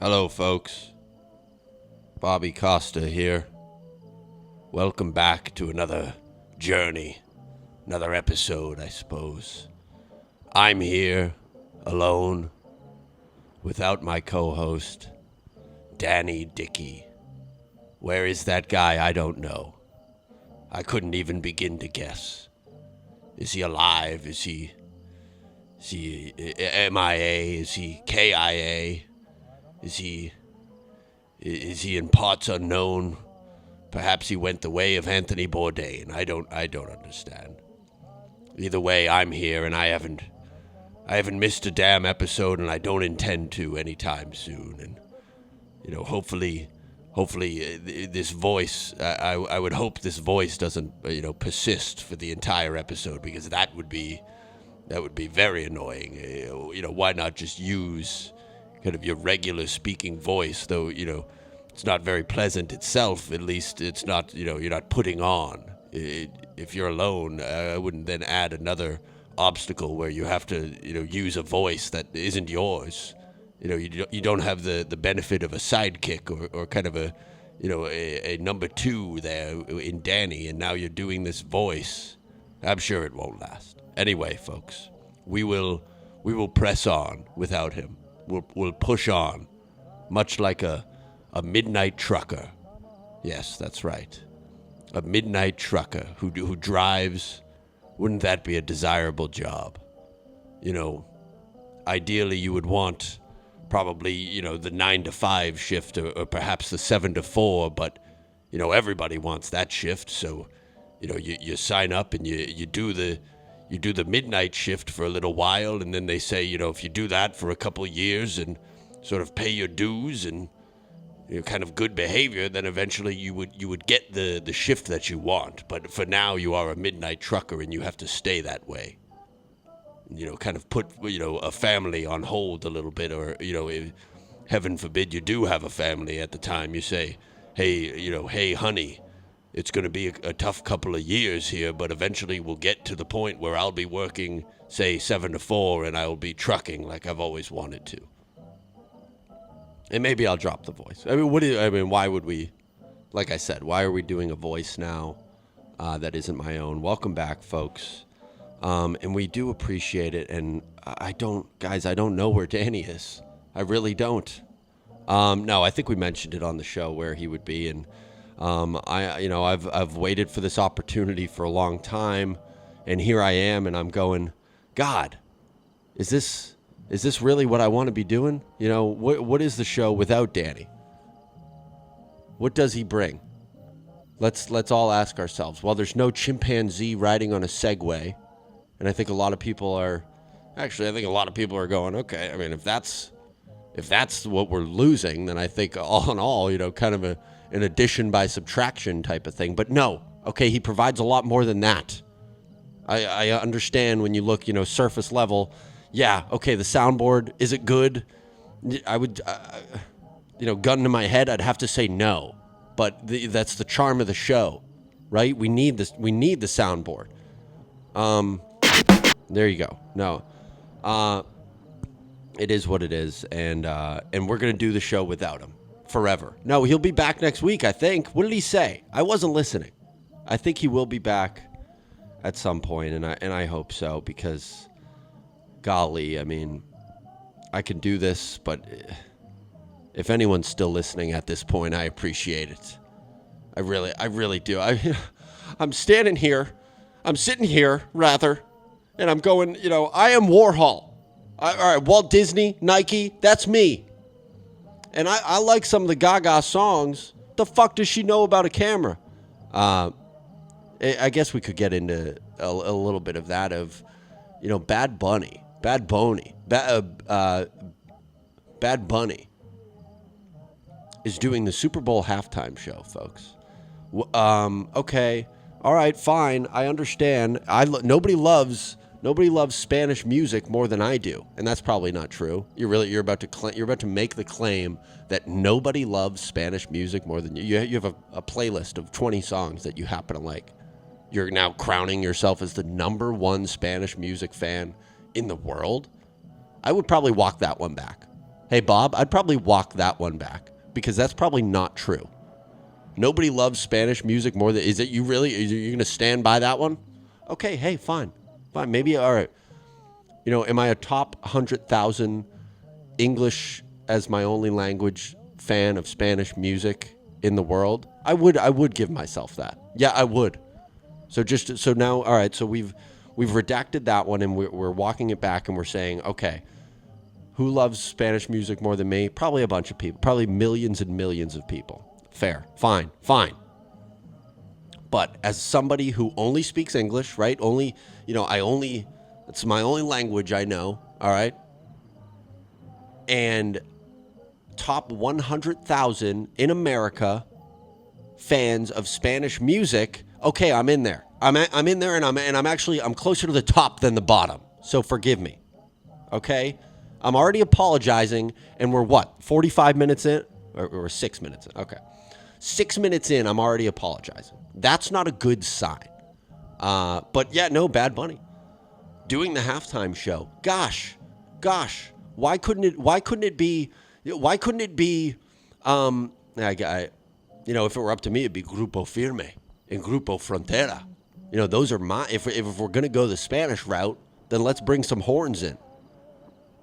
Hello, folks. Bobby Costa here. Welcome back to another journey, another episode, I suppose. I'm here, alone, without my co-host, Danny Dickey. Where is that guy? I don't know. I couldn't even begin to guess. Is he alive? Is he MIA? Is he KIA? Is he in parts unknown? Perhaps he went the way of Anthony Bourdain. I don't understand. Either way, I'm here, and I haven't missed a damn episode, and I don't intend to anytime soon. And hopefully, this voice. I would hope this voice doesn't persist for the entire episode, because that would be very annoying. Why not just use kind of your regular speaking voice, though, it's not very pleasant itself. At least it's not, you're not putting on. If you're alone, I wouldn't then add another obstacle where you have to, use a voice that isn't yours. You don't have the benefit of a sidekick or kind of a number two there in Danny, and now you're doing this voice. I'm sure it won't last. Anyway, folks, we will press on without him. We'll push on, much like a midnight trucker. Yes, that's right. A midnight trucker who drives. Wouldn't that be a desirable job? Ideally you would want probably, the 9 to 5 shift or perhaps the 7 to 4, but, everybody wants that shift. So, you sign up and you do the midnight shift for a little while, and then they say, if you do that for a couple of years and sort of pay your dues and kind of good behavior, then eventually you would get the shift that you want. But for now, you are a midnight trucker, and you have to stay that way. Kind of put a family on hold a little bit, or if, heaven forbid you do have a family at the time, you say, hey honey, it's going to be a tough couple of years here, but eventually we'll get to the point where I'll be working, say, 7 to 4, and I'll be trucking like I've always wanted to. And maybe I'll drop the voice. Why would we, like I said, why are we doing a voice now that isn't my own? Welcome back, folks. And we do appreciate it, and I don't know where Danny is. I really don't. No, I think we mentioned it on the show where he would be, and I've waited for this opportunity for a long time, and here I am, and I'm going, God, is this really what I want to be doing? What is the show without Danny? What does he bring? Let's all ask ourselves. Well, there's no chimpanzee riding on a Segway, and I think a lot of people are going, okay, if that's what we're losing, then I think all in all, kind of an addition by subtraction type of thing. But no, okay, he provides a lot more than that. I understand when you look, surface level. Yeah, okay, the soundboard, is it good? I would, gun to my head, I'd have to say no. But that's the charm of the show, right? We need this. We need the soundboard. There you go. No, it is what it is, and we're gonna do the show without him forever. No, he'll be back next week, I think. What did he say? I wasn't listening. I think he will be back at some point, and I hope so, because, golly, I can do this, but if anyone's still listening at this point, I appreciate it. I really do. I'm sitting here, rather, and I'm going, I am Warhol. All right, Walt Disney, Nike, that's me. And I like some of the Gaga songs. The fuck does she know about a camera? I guess we could get into a little bit of that of, Bad Bunny is doing the Super Bowl halftime show, folks. Okay, all right, fine, I understand. Nobody loves Spanish music more than I do, and that's probably not true. You're about to make the claim that nobody loves Spanish music more than you. You have a playlist of 20 songs that you happen to like. You're now crowning yourself as the number one Spanish music fan in the world. I would probably walk that one back. Hey, Bob, I'd probably walk that one back because that's probably not true. Nobody loves Spanish music more than... Is it you really? Are you going to stand by that one? Okay, hey, fine. Fine, maybe, all right. You know, am I a top 100,000 English as my only language fan of Spanish music in the world? I would give myself that. Yeah, I would. So now, all right, so we've redacted that one and we're walking it back and we're saying, okay, who loves Spanish music more than me? Probably a bunch of people. Probably millions and millions of people. Fair. Fine. But as somebody who only speaks English, right? It's my only language I know, all right? And top 100,000 in America fans of Spanish music, okay, I'm in there. I'm in there and I'm closer to the top than the bottom. So forgive me. Okay? I'm already apologizing, and we're what, 45 minutes in? Or 6 minutes in. Okay. 6 minutes in, I'm already apologizing. That's not a good sign. But yeah, no, Bad Bunny. Doing the halftime show. Gosh. Why couldn't it be, if it were up to me, it'd be Grupo Firme and Grupo Frontera. You know, those are if we're going to go the Spanish route, then let's bring some horns in.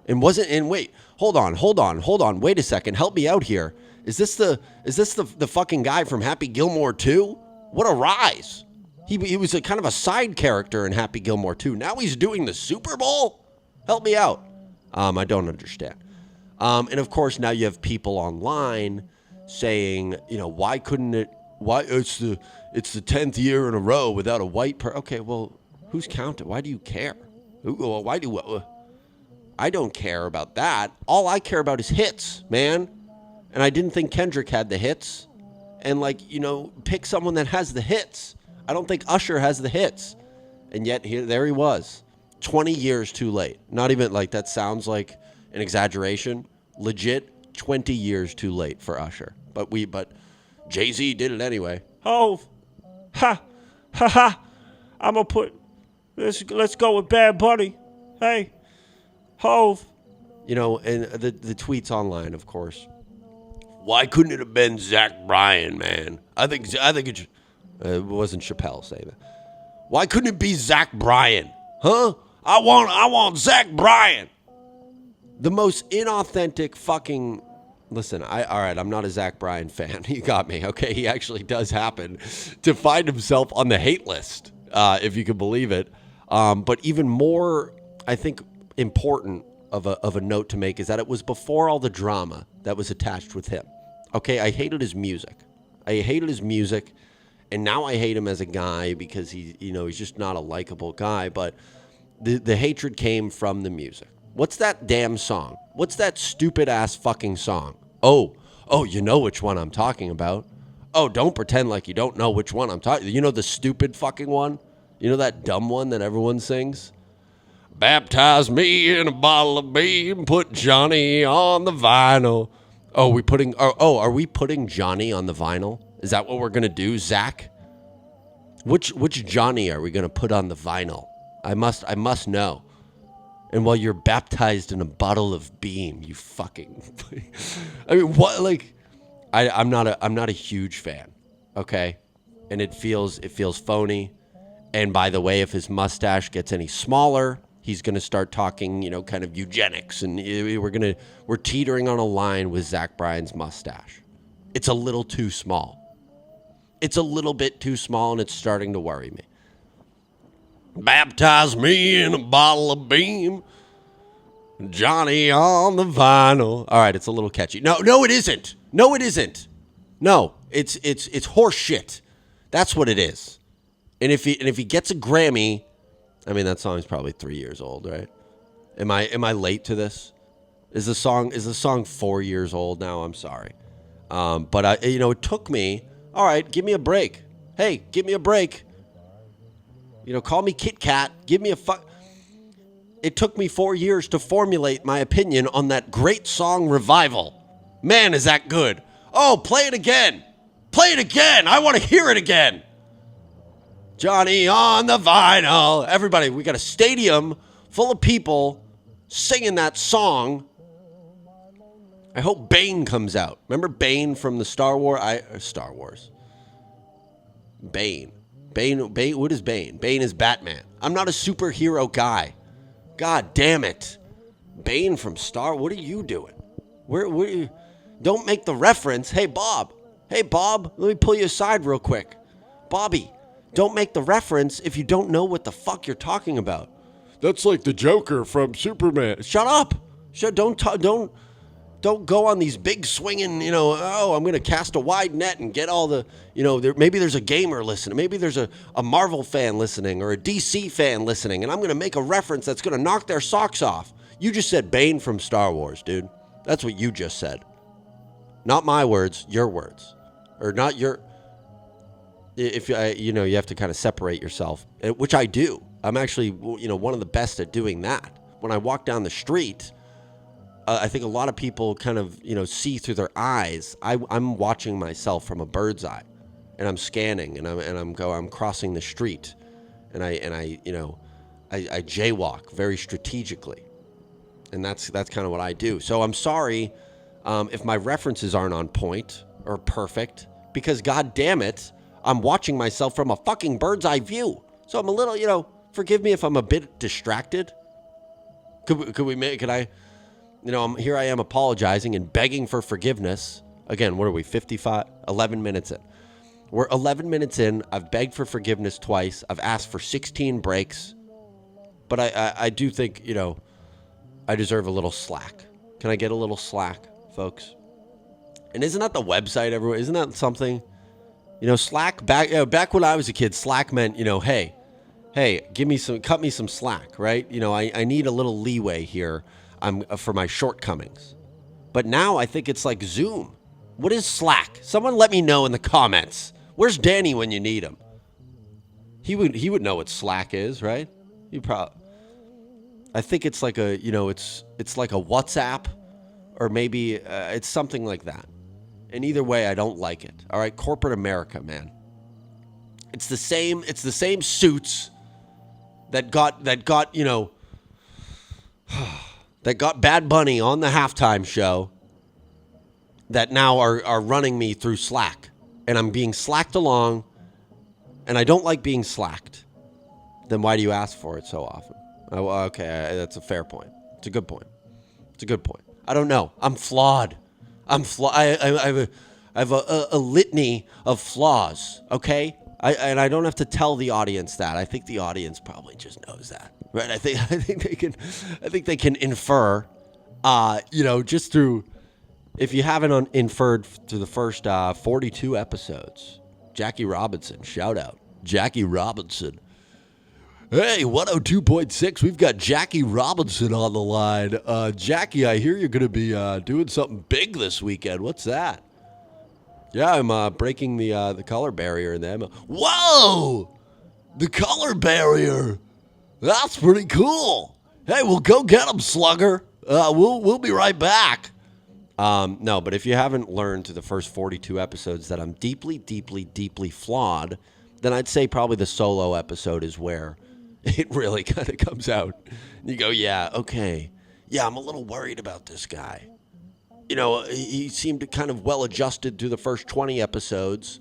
Wait, hold on. Wait a second. Help me out here. Is this the fucking guy from Happy Gilmore 2? What a rise. He was a kind of a side character in Happy Gilmore 2. Now he's doing the Super Bowl? Help me out. I don't understand. And of course now you have people online saying, you know, why it's the 10th year in a row without a white person. Okay, well, who's counting? Why do you care? I don't care about that. All I care about is hits, man. And I didn't think Kendrick had the hits. And pick someone that has the hits. I don't think Usher has the hits. And yet there he was. 20 years too late. Not even that sounds like an exaggeration. Legit 20 years too late for Usher. But Jay-Z did it anyway. Oh, ha. I'm gonna put let's go with Bad Bunny. Hey. Hove. You know, and the tweets online, of course. Why couldn't it have been Zach Bryan, man? I think it wasn't Chappelle saying that. Why couldn't it be Zach Bryan? Huh? I want Zach Bryan. The most inauthentic fucking... Listen, all right, I'm not a Zach Bryan fan. You got me, okay? He actually does happen to find himself on the hate list, if you can believe it. But even more, I think, important of a note to make is that it was before all the drama that was attached with him. Okay, I hated his music. And now I hate him as a guy because he's just not a likable guy. But the hatred came from the music. What's that damn song? What's that stupid ass fucking song? Oh, you know which one I'm talking about. Oh, don't pretend like you don't know which one I'm talking. You know the stupid fucking one? You know that dumb one that everyone sings? Baptize me in a bottle of beam, put Johnny on the vinyl. Oh, are we putting Johnny on the vinyl? Is that what we're going to do, Zach? Which Johnny are we going to put on the vinyl? I must know. And while you're baptized in a bottle of beam, you fucking... I mean, what, I'm not a huge fan, okay? And it feels phony. And by the way, if his mustache gets any smaller, he's going to start talking, kind of eugenics. And we're teetering on a line with Zach Bryan's mustache. It's a little too small. It's a little bit too small, and it's starting to worry me. Baptize me in a bottle of beam. Johnny on the vinyl. All right, it's a little catchy. No, it isn't. No, it's horse shit. That's what it is. And if he gets a Grammy, I mean that song's probably 3 years old, right? Am I late to this? Is the song 4 years old now? I'm sorry. But it took me. All right, give me a break. Hey, give me a break. Call me Kit Kat. Give me a fuck. It took me 4 years to formulate my opinion on that great song Revival. Man, is that good. Oh, play it again. Play it again. I want to hear it again. Johnny on the vinyl. Everybody, we got a stadium full of people singing that song. I hope Bane comes out. Remember Bane from the Star Wars? Bane. What is Bane? Bane is Batman. I'm not a superhero guy. God damn it. Bane from Star. What are you doing? Where don't make the reference. Hey, Bob, let me pull you aside real quick. Bobby, don't make the reference if you don't know what the fuck you're talking about. That's like the Joker from Superman. Shut up. Don't go on these big swinging, I'm going to cast a wide net and get all the, maybe there's a gamer listening. Maybe there's a Marvel fan listening or a DC fan listening, and I'm going to make a reference that's going to knock their socks off. You just said Bane from Star Wars, dude. That's what you just said. Not my words, your words. Or not your... If you have to kind of separate yourself, which I do. I'm actually, one of the best at doing that. When I walk down the street, I think a lot of people kind of, see through their eyes. I'm watching myself from a bird's eye, and I'm scanning, and I'm crossing the street, and I jaywalk very strategically, and that's kind of what I do. So I'm sorry if my references aren't on point or perfect, because God damn it, I'm watching myself from a fucking bird's eye view. So I'm a little, forgive me if I'm a bit distracted. Could I, here I am apologizing and begging for forgiveness. Again, what are we, 11 minutes in. We're 11 minutes in. I've begged for forgiveness twice. I've asked for 16 breaks. But I do think, I deserve a little slack. Can I get a little slack, folks? And isn't that the website, everyone? Isn't that something? Slack, back when I was a kid, Slack meant, hey, cut me some slack, right? I need a little leeway here for my shortcomings. But now I think it's like Zoom. What is Slack? Someone let me know in the comments. Where's Danny when you need him? He would know what Slack is, right? I think it's like a, it's like a WhatsApp, or maybe it's something like that. And either way, I don't like it. All right, corporate America, man. It's the same suits that got that got Bad Bunny on the halftime show that now are running me through Slack. And I'm being slacked along, and I don't like being slacked. Then why do you ask for it so often? Oh, okay, that's a fair point. It's a good point. I don't know. I'm flawed. I have a litany of flaws, okay? I don't have to tell the audience that. I think the audience probably just knows that, right? I think they can infer, just through. If you haven't inferred through the first 42 episodes, Jackie Robinson, shout out, Jackie Robinson. Hey, 102.6, we've got Jackie Robinson on the line. Jackie, I hear you're going to be doing something big this weekend. What's that? Yeah, I'm breaking the color barrier in them. Whoa! The color barrier! That's pretty cool. Hey, well, go get him, slugger. We'll be right back. No, but if you haven't learned through the first 42 episodes that I'm deeply, deeply, deeply flawed, then I'd say probably the solo episode is where it really kind of comes out. You go, yeah, okay. Yeah, I'm a little worried about this guy. He seemed kind of well-adjusted through the first 20 episodes,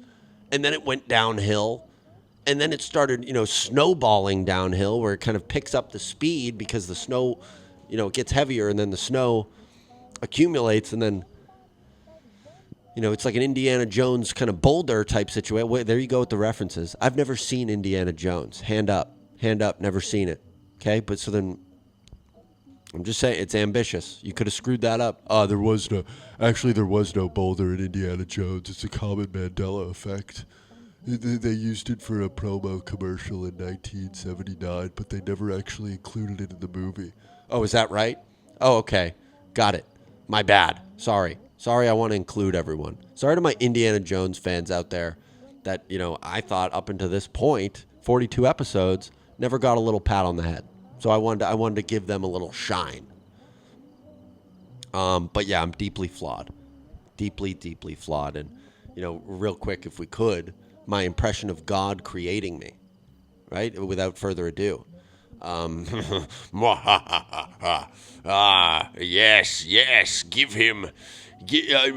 and then it went downhill, and then it started, snowballing downhill, where it kind of picks up the speed because the snow, it gets heavier, and then the snow accumulates, and then, it's like an Indiana Jones kind of boulder type situation. Wait, there you go with the references. I've never seen Indiana Jones. Hand up, never seen it. Okay, but so then, I'm just saying, it's ambitious. You could have screwed that up. There was no boulder in Indiana Jones. It's a common Mandela effect. They used it for a promo commercial in 1979, but they never actually included it in the movie. Oh, is that right? Oh, okay. Got it. My bad. Sorry, I want to include everyone. Sorry to my Indiana Jones fans out there that, I thought up until this point, 42 episodes, never got a little pat on the head. So I wanted to give them a little shine. But yeah, I'm deeply flawed. Deeply, deeply flawed. And, real quick, if we could, my impression of God creating me, right? Without further ado. Yes, give him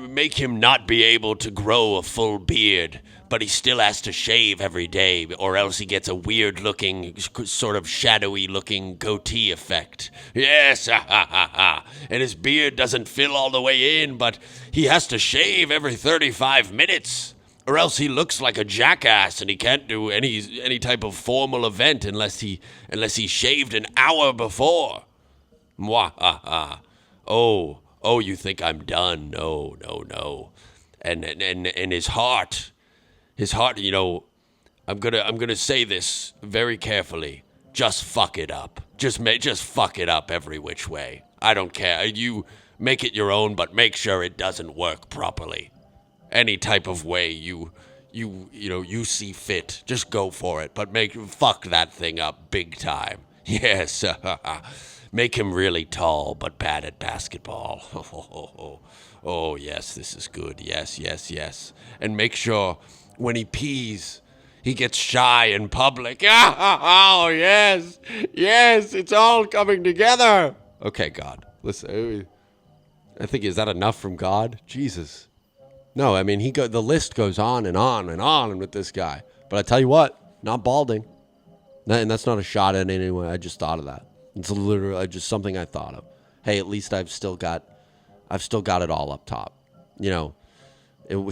Make him not be able to grow a full beard, but he still has to shave every day, or else he gets a weird-looking, sort of shadowy-looking goatee effect. Yes, ha ha ha ha. And his beard doesn't fill all the way in, but he has to shave every 35 minutes, or else he looks like a jackass, and he can't do any type of formal event unless he shaved an hour before. Mwah ha ha. Oh, you think I'm done? No. And his heart, you know, I'm gonna say this very carefully. Just fuck it up. Just fuck it up every which way. I don't care. You make it your own, but make sure it doesn't work properly. Any type of way you see fit, just go for it. But fuck that thing up big time. Yes. Make him really tall, but bad at basketball. Oh, yes, this is good. Yes. And make sure when he pees, he gets shy in public. Oh, yes, it's all coming together. Okay, God, listen. I think, is that enough from God? Jesus. No, I mean, the list goes on and on and on with this guy. But I tell you what, not balding. And that's not a shot at anyone. I just thought of that. It's literally just something I thought of. Hey, at least I've still got it all up top. You know,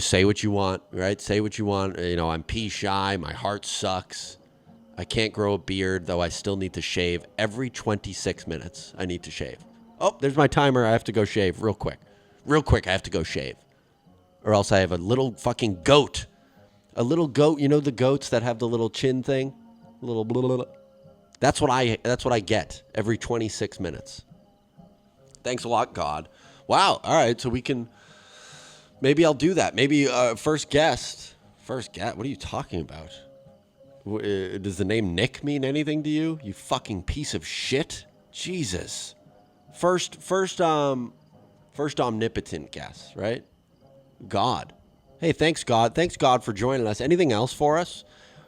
say what you want, right? Say what you want. You know, I'm pee shy. My heart sucks. I can't grow a beard, though I still need to shave every 26 minutes. I need to shave. Oh, there's my timer. I have to go shave real quick. I have to go shave. Or else I have a little fucking goat. A little goat. You know the goats that have the little chin thing? A little blah, blah, blah. That's what I get every 26 minutes. Thanks a lot, God. Wow. All right. So maybe I'll do that. Maybe first guest. What are you talking about? Does the name Nick mean anything to you? You fucking piece of shit. Jesus. First omnipotent guest, right? God. Hey, thanks God. Thanks God for joining us. Anything else for us?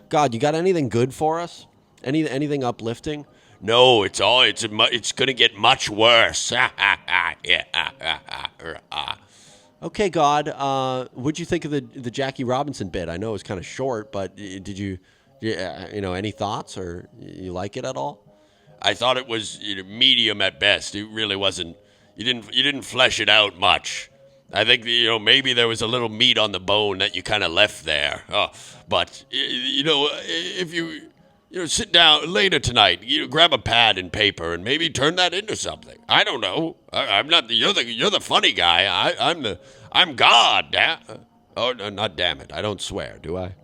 God, you got anything good for us? Anything uplifting? No, it's going to get much worse. Okay, God. What'd you think of the Jackie Robinson bit? I know it was kind of short, but did you any thoughts, or you like it at all? I thought it was medium at best. It really wasn't. You didn't flesh it out much. I think maybe there was a little meat on the bone that you kind of left there. But if you sit down later tonight, grab a pad and paper and maybe turn that into something. I don't know. I'm not. You're the funny guy. I'm God. Oh no, not damn it. I don't swear, do I?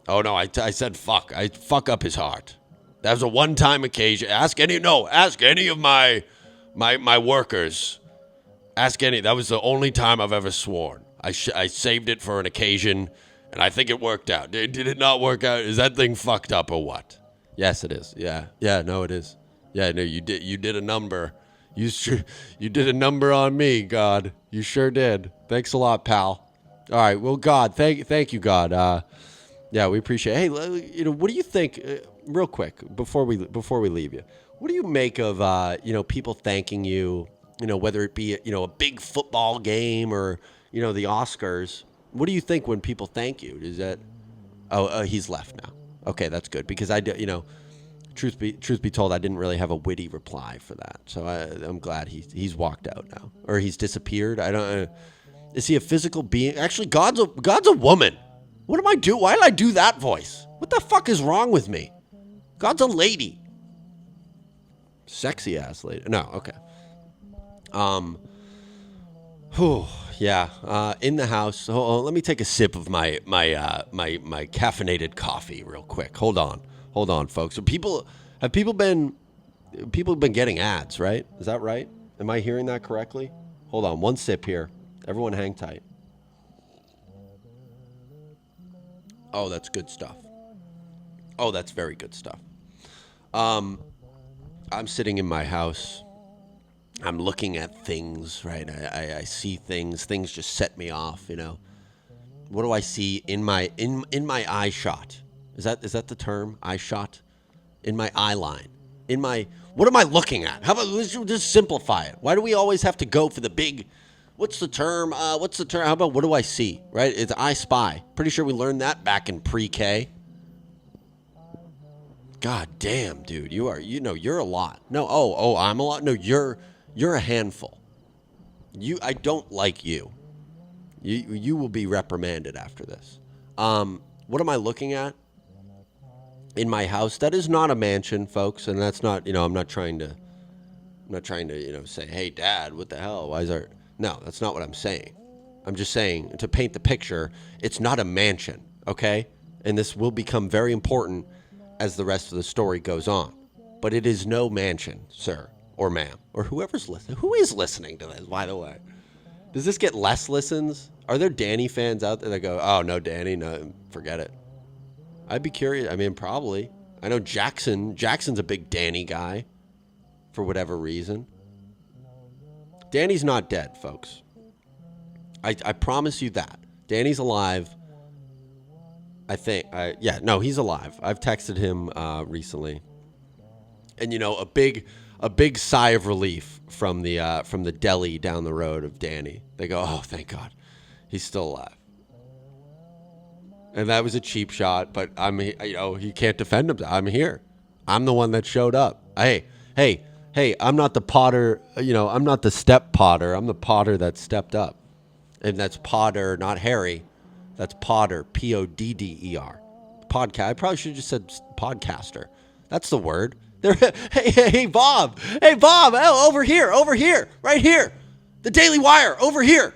Oh no, I said fuck. I fuck up his heart. That was a one-time occasion. Ask any of my workers. Ask any. That was the only time I've ever sworn. I saved it for an occasion, and I think it worked out. Did it not work out? Is that thing fucked up or what? Yes, it is. Yeah. No, it is. Yeah, no, you did a number. You did a number on me, God. You sure did. Thanks a lot, pal. All right. Well, God, thank you, God. Yeah, we appreciate it. Hey, what do you think? Real quick before we leave you, what do you make of people thanking you? Whether it be a big football game or the Oscars. What do you think when people thank you? Is that he's left now? Okay, that's good, because truth be told, I didn't really have a witty reply for that. So I'm glad he's walked out now, or he's disappeared. I don't. Is he a physical being? Actually, God's a woman. What am I do? Why did I do that voice? What the fuck is wrong with me? God's a lady. Sexy ass lady. No, okay. In the house. Let me take a sip of my caffeinated coffee real quick. Hold on, folks. So people have been getting ads, right? Is that right? Am I hearing that correctly? Hold on, one sip here. Everyone hang tight. Oh, that's good stuff. Oh, that's very good stuff. I'm sitting in my house. I'm looking at things, right? I see things. Things just set me off, What do I see in my eye shot? Is that the term? Eye shot? In my eye line. What am I looking at? How about let's just simplify it? Why do we always have to go for the big? What's the term? How about what do I see? Right? It's I spy. Pretty sure we learned that back in pre-K. God damn, dude. You're a lot. No, I'm a lot. No, you're a handful. I don't like you. You will be reprimanded after this. What am I looking at? In my house, that is not a mansion, folks, and that's not, I'm not trying to, say, hey, Dad, what the hell? Why is our... No, that's not what I'm saying. I'm just saying, to paint the picture, it's not a mansion, okay? And this will become very important as the rest of the story goes on. But it is no mansion, sir, or ma'am, or whoever's listening. Who is listening to this, by the way? Does this get less listens? Are there Danny fans out there that go, oh, no, Danny, no, forget it? I'd be curious. I mean, probably. I know Jackson's a big Danny guy for whatever reason. Danny's not dead, folks. I promise you that. Danny's alive. I think. He's alive. I've texted him recently. And, a big sigh of relief from the deli down the road of Danny. They go, oh, thank God. He's still alive. And that was a cheap shot, but he can't defend himself. I'm here. I'm the one that showed up. Hey, I'm not the Potter, I'm not the step Potter. I'm the Potter that stepped up. And that's Potter, not Harry. That's Potter, Podder. Podcast. I probably should have just said podcaster. That's the word. Hey, Bob. Hey, Bob. Oh, over here. Right here. The Daily Wire. Over here.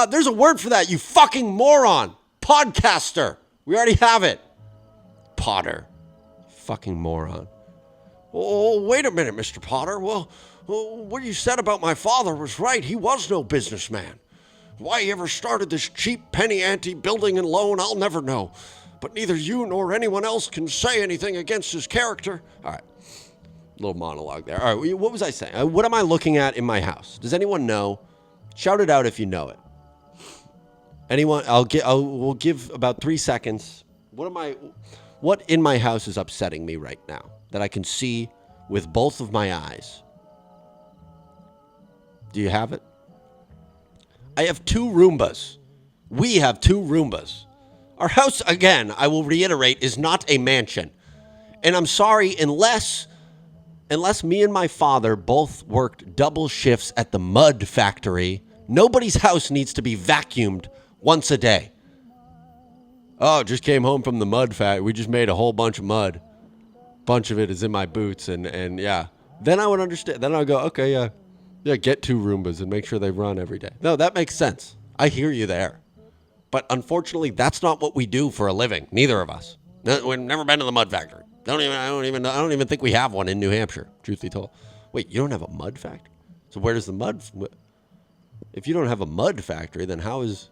There's a word for that, you fucking moron. Podcaster. We already have it. Potter. Fucking moron. Oh, wait a minute, Mr. Potter. Well, what you said about my father was right. He was no businessman. Why he ever started this cheap penny ante building and loan, I'll never know. But neither you nor anyone else can say anything against his character. All right. Little monologue there. All right. What was I saying? What am I looking at in my house? Does anyone know? Shout it out if you know it. Anyone? We'll give about 3 seconds. What in my house is upsetting me right now that I can see with both of my eyes? Do you have it? I have 2 Roombas. We have 2 Roombas. Our house, again, I will reiterate, is not a mansion. And I'm sorry, unless me and my father both worked double shifts at the mud factory, nobody's house needs to be vacuumed once a day. Oh, just came home from the mud factory. We just made a whole bunch of mud. Bunch of it is in my boots, and yeah. Then I would understand. Then I'll go, okay, yeah, get 2 Roombas and make sure they run every day. No, that makes sense. I hear you there. But unfortunately, that's not what we do for a living. Neither of us. No, we've never been to the mud factory. I don't even think we have one in New Hampshire, truth be told. Wait, you don't have a mud factory? So where does the mud... If you don't have a mud factory, then how is...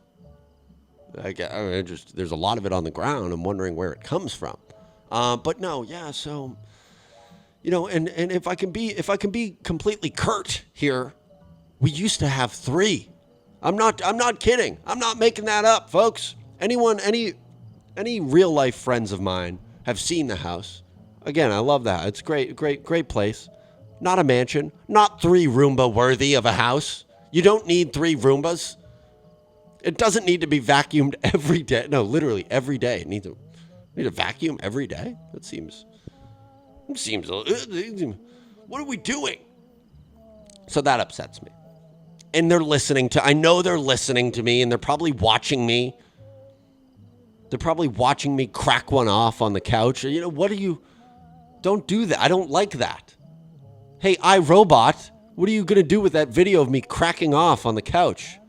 there's a lot of it on the ground. I'm wondering where it comes from. But no, yeah, so... and if I can be completely curt here, we used to have 3. I'm not kidding. I'm not making that up, folks. Any real life friends of mine have seen the house. Again, I love that. It's great place. Not a mansion. Not 3 Roomba worthy of a house. You don't need 3 Roombas. It doesn't need to be vacuumed every day. No, literally every day. It needs a vacuum every day. That seems. What are we doing? So that upsets me. And I know they're listening to me, and they're probably watching me. They're probably watching me crack one off on the couch. Don't do that. I don't like that. Hey, iRobot, what are you going to do with that video of me cracking off on the couch?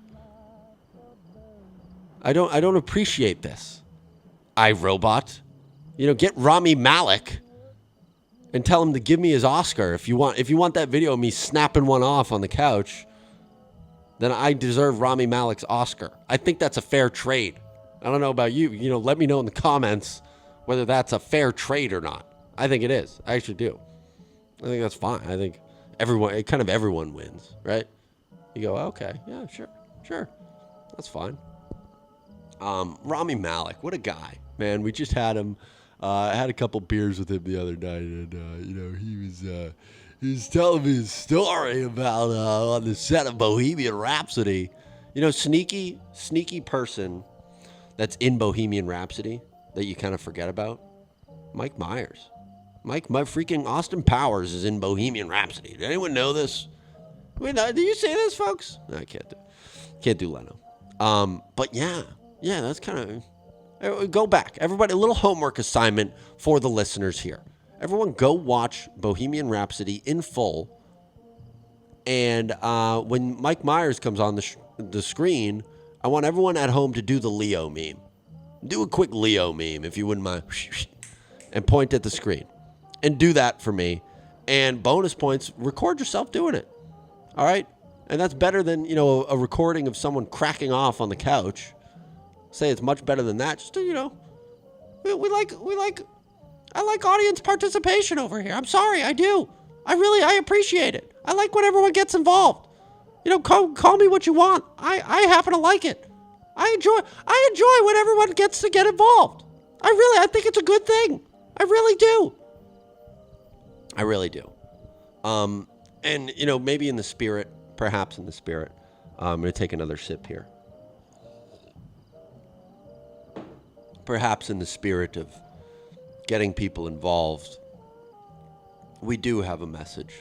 I don't appreciate this. iRobot. Get Rami Malek and tell him to give me his Oscar. If you want that video of me snapping one off on the couch, then I deserve Rami Malek's Oscar. I think that's a fair trade. I don't know about you. Let me know in the comments whether that's a fair trade or not. I think it is. I actually do. I think that's fine. I think everyone wins, right? You go, okay, yeah, sure. That's fine. Rami Malek, what a guy, man. We just had him. I had a couple beers with him the other night, and he was telling me his story about on the set of Bohemian Rhapsody. Sneaky person that's in Bohemian Rhapsody that you kind of forget about? Mike Myers. My freaking Austin Powers is in Bohemian Rhapsody. Did anyone know this? Wait, do you say this, folks? No, I can't do Leno. But yeah, that's kind of... Go back. Everybody, a little homework assignment for the listeners here. Everyone go watch Bohemian Rhapsody in full. And when Mike Myers comes on the screen, I want everyone at home to do the Leo meme. Do a quick Leo meme, if you wouldn't mind. And point at the screen. And do that for me. And bonus points, record yourself doing it. All right? And that's better than, a recording of someone cracking off on the couch. Say it's much better than that. Just to, I like audience participation over here. I'm sorry, I do. I appreciate it. I like when everyone gets involved. Call me what you want. I happen to like it. I enjoy when everyone gets to get involved. I think it's a good thing. I really do. And, maybe in the spirit, perhaps in the spirit, I'm going to take another sip here. Perhaps in the spirit of getting people involved, we do have a message.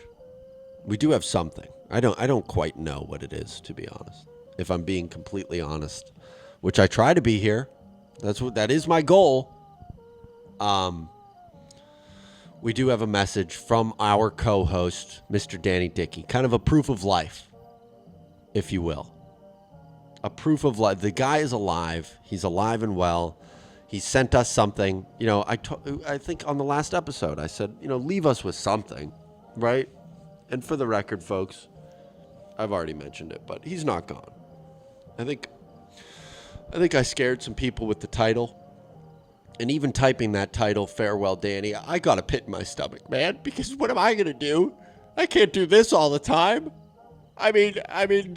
We do have something. I don't quite know what it is, to be honest. If I'm being completely honest, which I try to be here. That is my goal. We do have a message from our co-host, Mr. Danny Dickey. Kind of a proof of life, if you will. A proof of life. The guy is alive. He's alive and well. He sent us something. I think on the last episode, I said, leave us with something, right? And for the record, folks, I've already mentioned it, but he's not gone. I think I scared some people with the title. And even typing that title, Farewell Danny, I got a pit in my stomach, man, because what am I going to do? I can't do this all the time. I mean,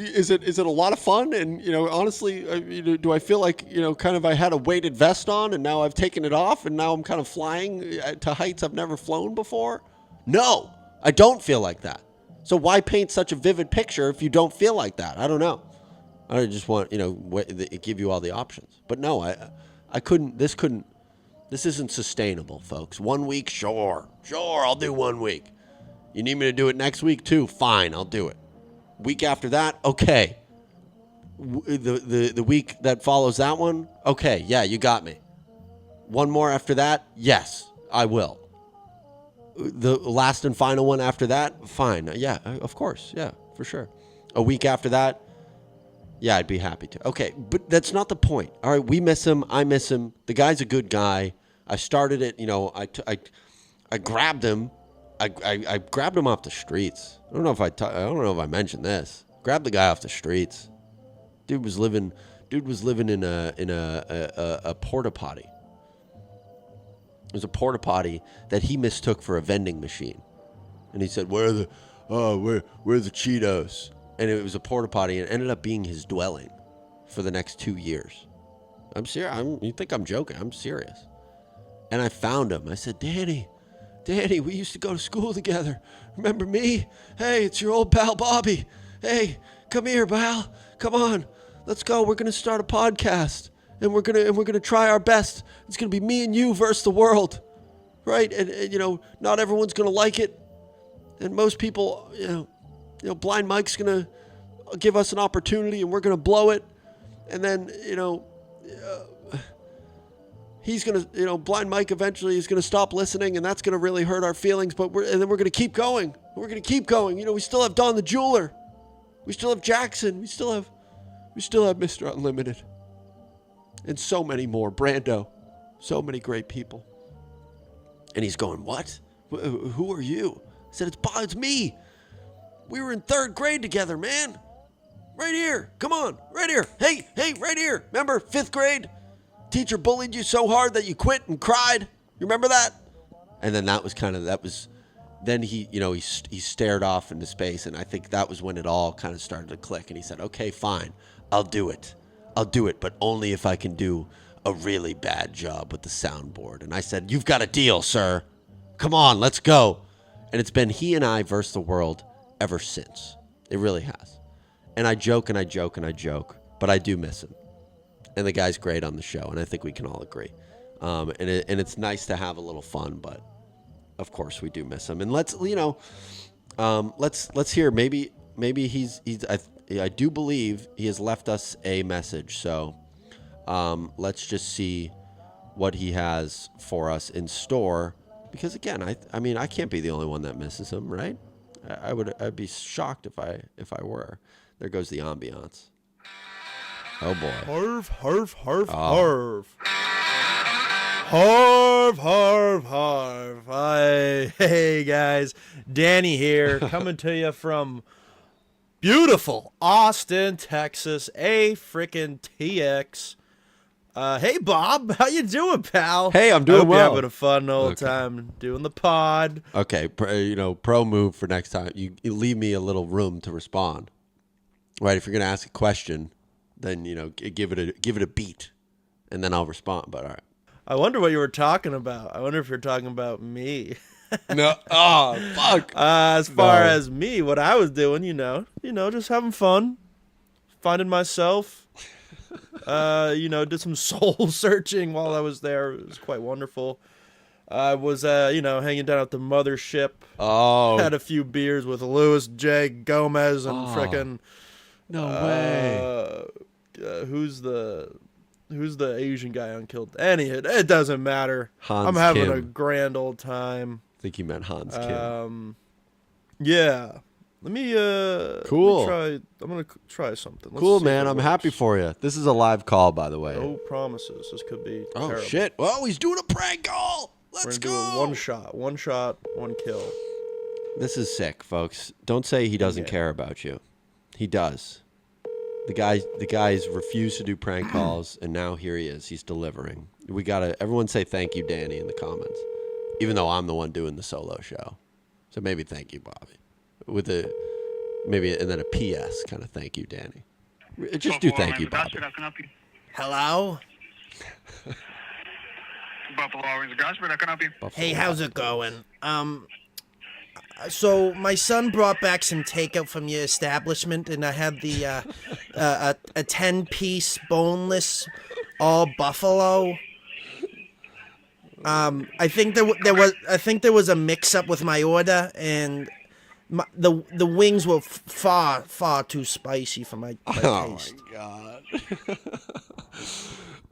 is it a lot of fun? And, honestly, do I feel like, kind of I had a weighted vest on and now I've taken it off and now I'm kind of flying to heights I've never flown before? No, I don't feel like that. So why paint such a vivid picture if you don't feel like that? I don't know. I just want, give you all the options. But no, I couldn't, this isn't sustainable, folks. 1 week, sure, I'll do 1 week. You need me to do it next week too? Fine, I'll do it. Week after that, okay. The week that follows that one, okay, yeah, you got me. One more after that, yes, I will. The last and final one after that, fine. Yeah, of course, yeah, for sure. A week after that, yeah, I'd be happy to. Okay, but that's not the point. All right, we miss him. I miss him. The guy's a good guy. I started it, I grabbed him. I grabbed him off the streets. I don't know if I mentioned this. Grabbed the guy off the streets. Dude was living in a porta potty. It was a porta potty that he mistook for a vending machine. And he said, where are the Cheetos? And it was a porta potty, and it ended up being his dwelling for the next 2 years. I'm serious. You think I'm joking? I'm serious. And I found him. I said, Danny, we used to go to school together. Remember me? Hey, it's your old pal Bobby. Hey, come here, pal. Come on. Let's go. We're going to start a podcast. And we're going to try our best. It's going to be me and you versus the world. Right? And not everyone's going to like it. And most people, Blind Mike's going to give us an opportunity and we're going to blow it. And then, he's going to, Blind Mike eventually is going to stop listening and that's going to really hurt our feelings. But then we're going to keep going. We're going to keep going. We still have Don the Jeweler. We still have Jackson. We still have Mr. Unlimited. And so many more. Brando. So many great people. And he's going, what? Who are you? I said, it's me. We were in 3rd grade together, man. Right here. Come on. Right here. Hey, right here. Remember 5th grade? Teacher bullied you so hard that you quit and cried. You remember that? And then then he stared off into space. And I think that was when it all kind of started to click. And he said, okay, fine. I'll do it, but only if I can do a really bad job with the soundboard. And I said, you've got a deal, sir. Come on, let's go. And it's been he and I versus the world ever since. It really has. And I joke and I joke and I joke but I do miss him. And the guy's great on the show, and I think we can all agree. And it's nice to have a little fun, but of course we do miss him. And let's hear. Maybe I do believe he has left us a message. So let's just see what he has for us in store. Because again, I mean I can't be the only one that misses him, right? I'd be shocked if I were. There goes the ambiance. Oh boy. Harv, harv, harv, harv. Harv, harv, harv. Hey guys, Danny here, coming to you from beautiful Austin, Texas, a frickin' TX. Hey Bob, how you doing, pal? Hey, I'm doing Hope well. You're having a fun old time doing the pod. Okay, pro move for next time. You leave me a little room to respond. Right, if you're gonna ask a question, then give it a beat, and then I'll respond. But all right. I wonder what you were talking about. I wonder if you're talking about me. No. Oh, fuck. As far as me, what I was doing, just having fun, finding myself. Did some soul searching while I was there. It was quite wonderful. I was, hanging down at the mothership. Oh. Had a few beers with Louis J. Gomez and frickin' No way. Who's the Asian guy on Killed? It doesn't matter. Hans I'm having Kim. a grand old time. I think you meant Hans Kim. Yeah. Let me Cool. I'm gonna try something. Let's Cool, see if man. it I'm works. happy for you. This is a live call, by the way. No promises. This could be Oh terrible. shit! Oh, he's doing a prank call. Let's We're gonna go. do a one shot, one kill. This is sick, folks. Don't say he doesn't care about you. He does. The guy's refused to do prank calls, and now here he is. He's delivering. Everyone say thank you, Danny, in the comments. Even though I'm the one doing the solo show, so maybe thank you, Bobby, and then a PS kind of thank you, Danny. Just do thank you, Bobby. Hello. Buffalo Orange Gospel, I can help you. Hey, how's it going? So my son brought back some takeout from your establishment, and I had the a 10-piece boneless all buffalo. I think there was a mix-up with my order, and the wings were far too spicy for my taste. My god.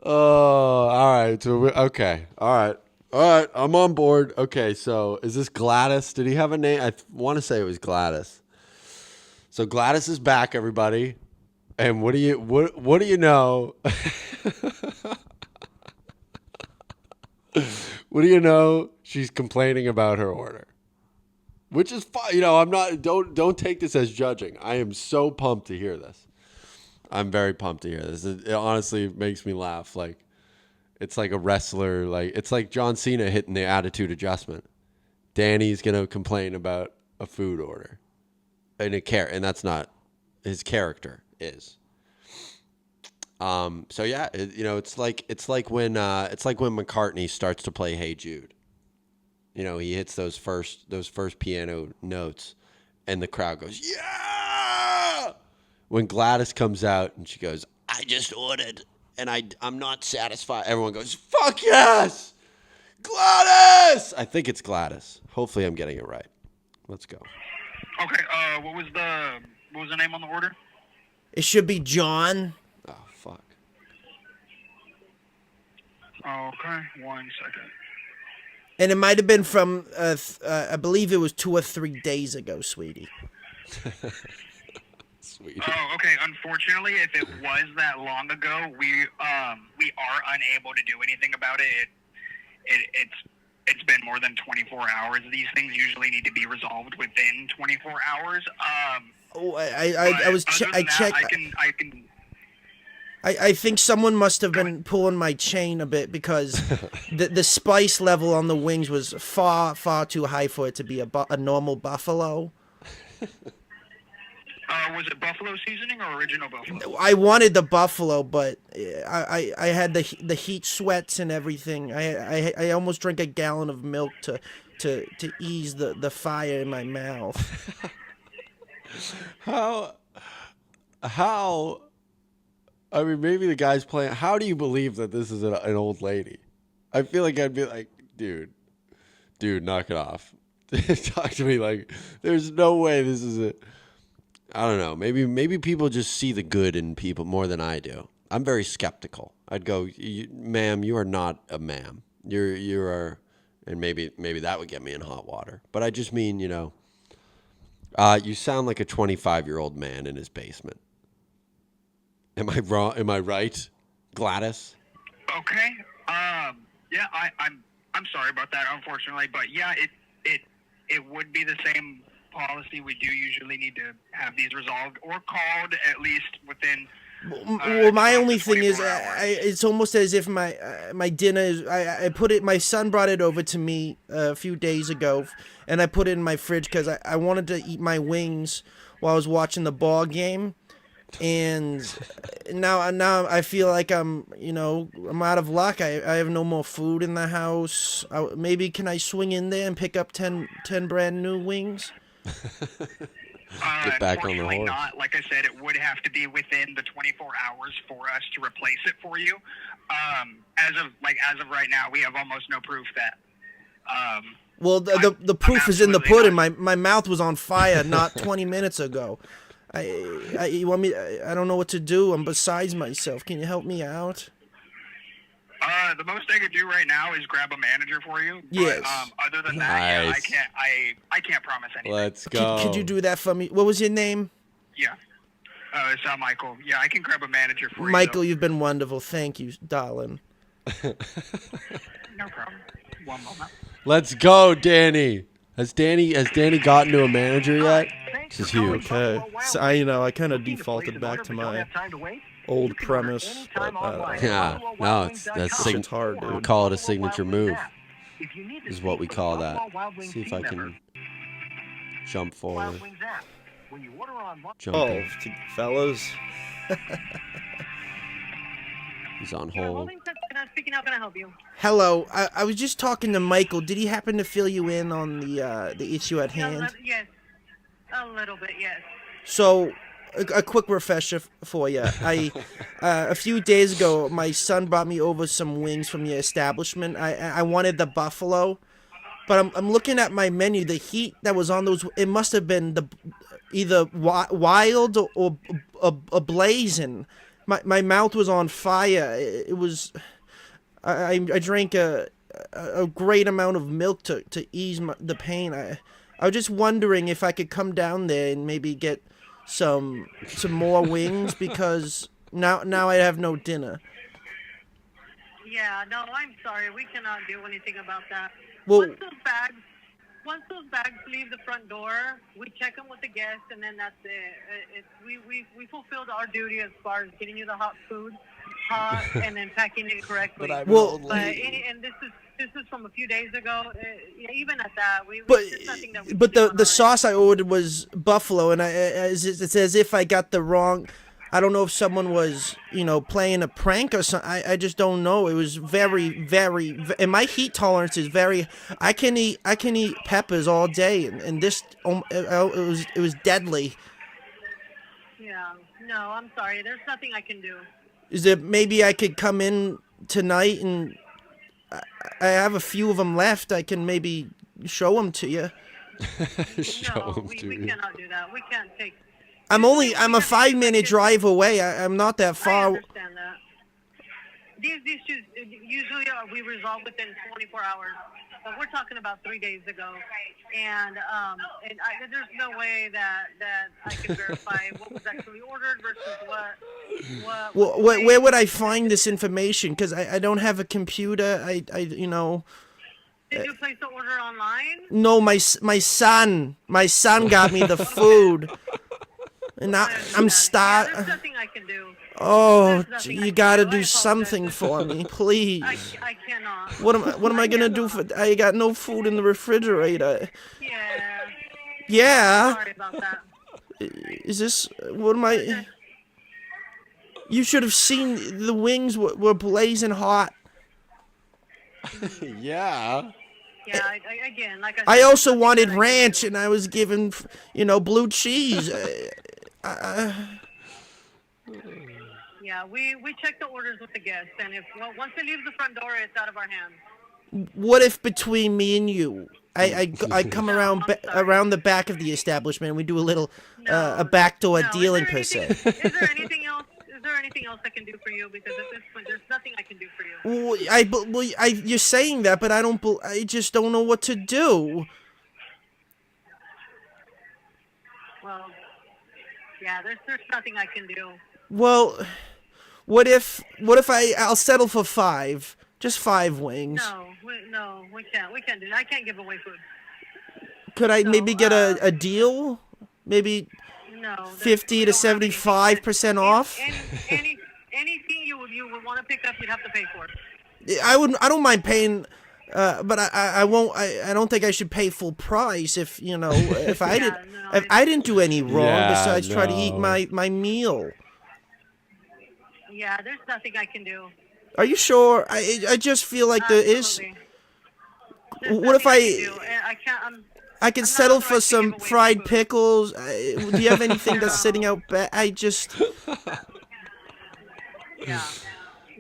Oh, all right. So okay. All right. I'm on board. Okay. So is this Gladys? Did he have a name? I want to say it was Gladys. So Gladys is back, everybody. And what do you know? What do you know? She's complaining about her order, which is fine. I'm not. Don't take this as judging. I am so pumped to hear this. I'm very pumped to hear this. It honestly makes me laugh. Like, it's like a wrestler. Like, it's like John Cena hitting the attitude adjustment. Danny's gonna complain about a food order, and that's not his character is. So yeah, it's like when McCartney starts to play Hey Jude. He hits those first piano notes, and the crowd goes yeah. When Gladys comes out and she goes, I just ordered and I'm not satisfied. Everyone goes, fuck yes, Gladys. I think it's Gladys. Hopefully I'm getting it right. Let's go. Okay, what was the name on the order? It should be John. Oh, fuck. Okay, 1 second. And it might have been from, I believe it was 2 or 3 days ago, sweetie. Sweet. Oh, okay. Unfortunately, if it was that long ago, we are unable to do anything about it. It's been more than 24 hours. These things usually need to be resolved within 24 hours. I checked. I think someone must have been pulling my chain a bit because the spice level on the wings was far too high for it to be a normal buffalo. Was it buffalo seasoning or original buffalo? I wanted the buffalo, but I had the heat sweats and everything. I almost drank a gallon of milk to ease the fire in my mouth. How I mean, maybe the guy's playing. How do you believe that this is an old lady? I feel like I'd be like, dude, knock it off. Talk to me like, there's no way this is it. I don't know. Maybe people just see the good in people more than I do. I'm very skeptical. I'd go, ma'am, you are not a ma'am. You are, and maybe that would get me in hot water. But I just mean, you sound like a 25-year-old man in his basement. Am I wrong? Am I right, Gladys? Okay. Yeah, I'm sorry about that, unfortunately, but yeah, it would be the same policy. We do usually need to have these resolved or called at least within. Well, my only thing is, 24 hours. it's almost as if my dinner is. I put it. My son brought it over to me a few days ago, and I put it in my fridge because I wanted to eat my wings while I was watching the ball game, and now I feel like I'm out of luck. I have no more food in the house. Maybe can I swing in there and pick up 10 brand new wings? Get back on the Unfortunately horse. not. Like I said, it would have to be within the 24 hours for us to replace it for you. As of right now, we have almost no proof that. Well, the proof is in the absolutely pudding. My mouth was on fire not 20 minutes ago. You want me? I don't know what to do. I'm besides myself. Can you help me out? The most I could do right now is grab a manager for you. Yes. But, other than that, yeah, Nice. I can't promise anything. Let's go. Could you do that for me? What was your name? Yeah. It's Michael. Yeah, I can grab a manager for Michael, you. you've been wonderful. Thank you, darling. No problem. One moment. Let's go, Danny. Has Danny gotten to a manager yet? This is huge. Okay. So I kind of defaulted back to my old premise, but Yeah, no, that's shit's hard, we dude. call it a signature move. Is what we call that. See if I can jump forward. Jump Oh, in. fellas. He's on hold. Speaking, how can I help you? Hello. I was just talking to Michael. Did he happen to fill you in on the issue at hand? Yes, a little bit, yes. So, a quick refresher for you. A few days ago, my son brought me over some wings from your establishment. I wanted the buffalo, but I'm looking at my menu. The heat that was on those, it must have been either wild or blazing. My mouth was on fire. It was. I drank a great amount of milk to ease the pain. I was just wondering if I could come down there and maybe get some more wings because now I have no dinner. Yeah, no, I'm sorry. We cannot do anything about that. Well- Once those bags leave the front door, we check them with the guests, and then that's it. We fulfilled our duty as far as getting you the hot food, and then packing it correctly. Well, And this is from a few days ago. Even at that, but there's nothing that we but can do the on our sauce I ordered was buffalo, and it's as if I got the wrong. I don't know if someone was, playing a prank or something. I just don't know. It was very, and my heat tolerance is very. I can eat peppers all day, and this it was deadly. end. Yeah, no, I'm sorry. There's nothing I can do. Is there maybe I could come in tonight and I have a few of them left. I can maybe show them to you. Show No, him we to you. cannot do that. We can't take. I'm a 5-minute drive away. I'm not that I far. understand that. These issues usually we resolve within 24 hours, but we're talking about 3 days ago, and there's no way that I can verify what was actually ordered versus what. Well, where would I find this information? Because I don't have a computer. Did you place the order online? No, my son got me the food, and now I'm There's starving. nothing I can do. Oh, There's nothing I you can gotta do. I do apologize. something for me, please. I cannot. What am I gonna do for? I got no food in the refrigerator. Yeah. Yeah, Sorry about that. is this what am I? You should have seen the wings were blazing hot. Yeah. Yeah. Again, like I said. I also there's nothing wanted that I can ranch, do. and I was given, blue cheese. Yeah, we check the orders with the guests, and if once it leaves the front door, it's out of our hands. What if between me and you, I come No, around I'm sorry. around the back of the establishment and we do a little No, a backdoor no. dealing per se? Is there anything else? Is there anything else I can do for you? Because at this point, there's nothing I can do for you. You're saying that, but I just don't know what to do. Well, yeah, there's nothing I can do. Well, what if I'll settle for 5, just 5 wings? No, we can't. We can't do that. I can't give away food. Could I So, maybe get a deal? Maybe No. 50 to 75% off? Anything you would want to pick up, you'd have to pay for. I don't mind paying, but I won't. I don't think I should pay full price if if I if I didn't do any wrong Yeah, besides try to eat no. my meal. Yeah, there's nothing I can do. Are you sure? I just feel like there is. Absolutely. There's What if nothing can do, and I can't. I can I'm not settle for authorized to some give away fried food. pickles. Do you have anything that's sitting out back? Yeah.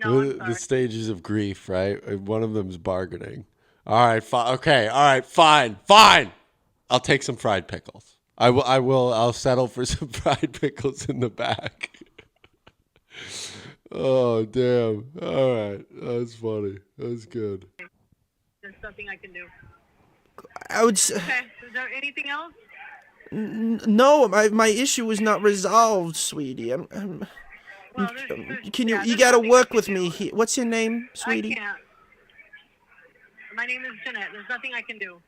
No, I'm The sorry. stages of grief, right? One of them's bargaining. All right, okay, all right, fine. I'll take some fried pickles. I'll settle for some fried pickles in the back. Oh, damn. All right, that's funny. That's good. There's nothing I can do. I would. Okay. Is there anything else? No, my issue is not resolved, sweetie. Well, Can you? yeah, You there's gotta nothing I work can with do. me here. What's your name, sweetie? I can't. My name is Jeanette. There's nothing I can do.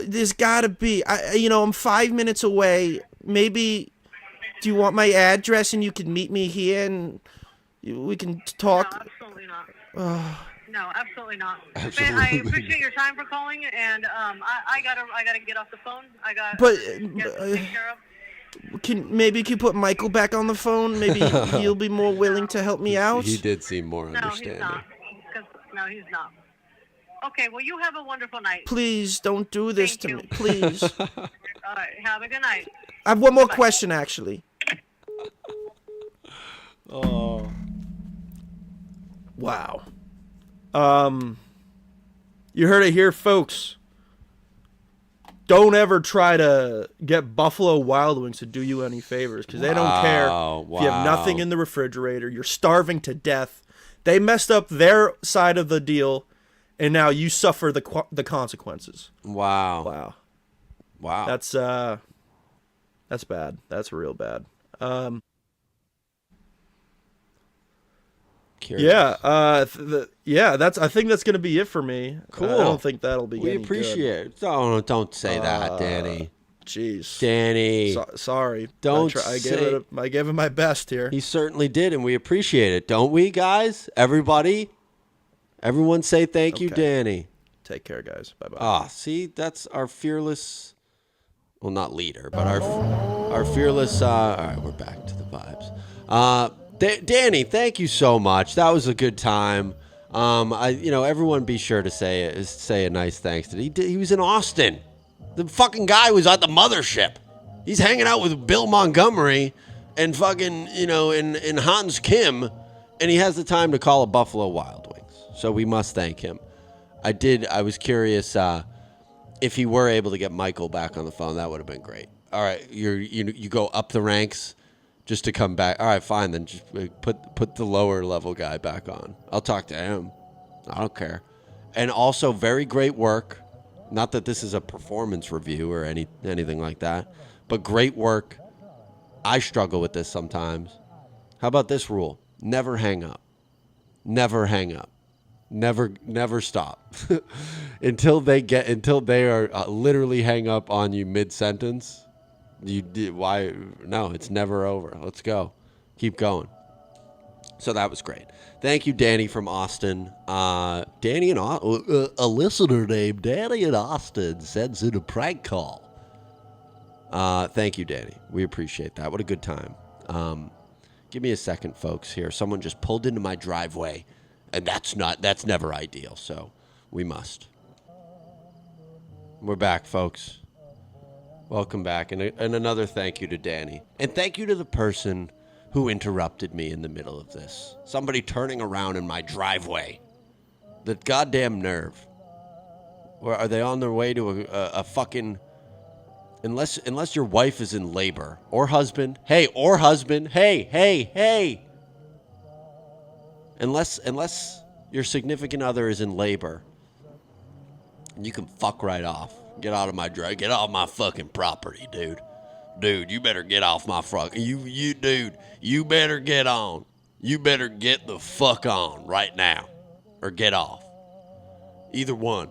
There's gotta be. I'm 5 minutes away. Maybe. Do you want my address and you can meet me here and we can No, talk? absolutely not. No, absolutely not. But I Absolutely appreciate your time for calling, and I gotta get off the phone. I got But, get this taken care of. Can you put Michael back on the phone? Maybe he'll be more willing to help me out. He did seem more No, he's understanding. not. No, he's not. Okay, well, you have a wonderful night. Please don't do this Thank to you. me. Please. All right, have a good night. I have one more question, actually. Oh. Wow. You heard it here, folks. Don't ever try to get Buffalo Wild Wings to do you any favors, because they don't care if you have nothing in the refrigerator. You're starving to death. They messed up their side of the deal, and now you suffer the consequences. Wow. Wow. That's bad. That's real bad. Curious. Yeah. I think that's gonna be it for me. Cool. I don't think that'll be. We any appreciate it. Don't say that, Danny. Good. Jeez. Danny. Sorry. Don't I say- gave it my best here. He certainly did, and we appreciate it, don't we, guys? Everybody? Everyone say thank you, Okay. Danny. Take care, guys. Bye bye. Ah, see, that's our fearless, well, not leader, but our fearless, all right, we're back to the vibes. Danny, thank you so much. That was a good time. Everyone be sure to say a nice thanks to he was in Austin. The fucking guy was at the mothership. He's hanging out with Bill Montgomery and fucking, and Hans Kim, and he has the time to call a Buffalo Wild Wings. So we must thank him. I was curious if he were able to get Michael back on the phone. That would have been great. All right, you go up the ranks just to come back. All right, fine. Then just put the lower level guy back on. I'll talk to him. I don't care. And also, very great work. Not that this is a performance review or anything like that, but great work. I struggle with this sometimes. How about this rule? Never hang up. Never hang up. Never stop until they are literally hang up on you mid-sentence. Why? No, it's never over. Let's go. Keep going. So that was great. Thank you, Danny from Austin. Danny in Austin, a listener named Danny in Austin sends in a prank call. Thank you, Danny. We appreciate that. What a good time. Give me a second, folks. Here, someone just pulled into my driveway. And that's never ideal, so we must. We're back, folks. Welcome back. And another thank you to Danny. And thank you to the person who interrupted me in the middle of this. Somebody turning around in my driveway. The goddamn nerve. Or are they on their way to a fucking... Unless your wife is in labor. Or husband. Hey. Unless your significant other is in labor. You can fuck right off. Get out of my drive. Get off my fucking property, dude. Dude, you better get off my fucking... Dude, you better get on. You better get the fuck on right now. Or get off. Either one.